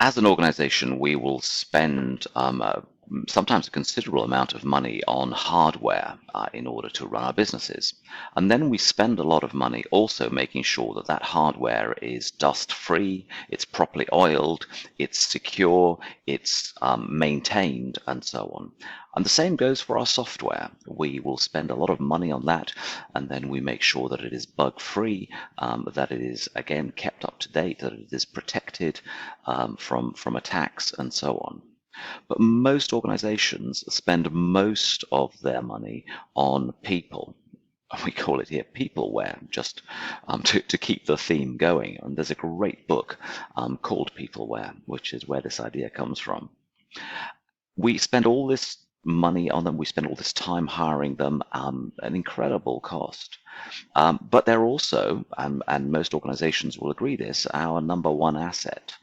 As an organization, we will spend sometimes a considerable amount of money on hardware in order to run our businesses. And then we spend a lot of money also making sure that that hardware is dust-free, it's properly oiled, it's secure, it's maintained, and so on. And the same goes for our software. We will spend a lot of money on that, and then we make sure that it is bug-free, that it is, again, kept up to date, that it is protected from attacks, and so on. But most organizations spend most of their money on people. We call it here peopleware, just to keep the theme going. And there's a great book called Peopleware, which is where this idea comes from. We spend all this money on them, we spend all this time hiring them, an incredible cost. But they're also, and most organizations will agree this, our number one asset.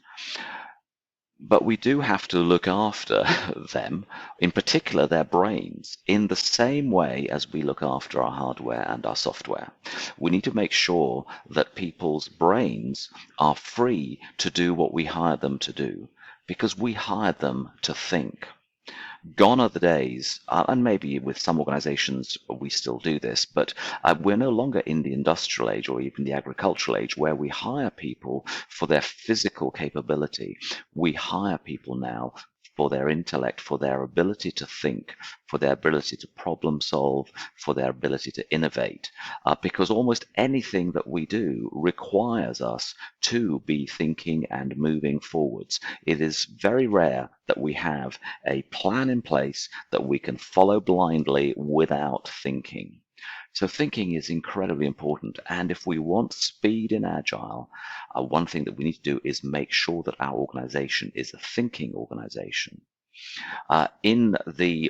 But we do have to look after them, in particular their brains, in the same way as we look after our hardware and our software. We need to make sure that people's brains are free to do what we hired them to do, because we hired them to think. Gone are the days, and maybe with some organizations we still do this, but we're no longer in the industrial age or even the agricultural age where we hire people for their physical capability. We hire people now for their intellect, for their ability to think, for their ability to problem solve, for their ability to innovate, because almost anything that we do requires us to be thinking and moving forwards. It is very rare that we have a plan in place that we can follow blindly without thinking. So thinking is incredibly important. And if we want speed in Agile, one thing that we need to do is make sure that our organization is a thinking organization. In the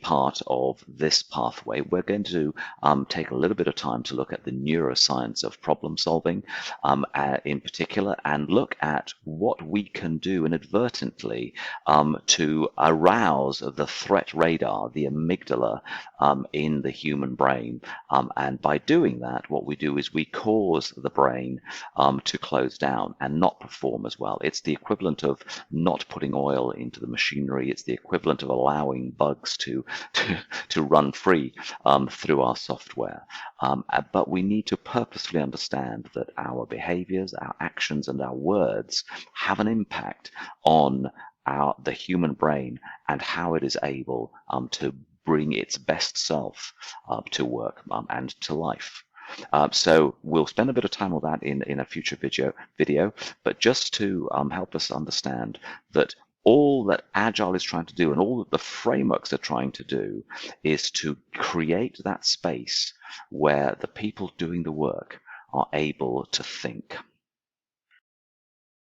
part of this pathway, we're going to take a little bit of time to look at the neuroscience of problem solving in particular, and look at what we can do inadvertently to arouse the threat radar, the amygdala, in the human brain. And by doing that, what we do is we cause the brain to close down and not perform as well. It's the equivalent of not putting oil into the machinery. It's the equivalent of allowing bugs to run free through our software. But we need to purposefully understand that our behaviors, our actions, and our words have an impact on the human brain and how it is able to bring its best self to work and to life. So we'll spend a bit of time on that in a future video, but just to help us understand that all that Agile is trying to do and all that the frameworks are trying to do is to create that space where the people doing the work are able to think.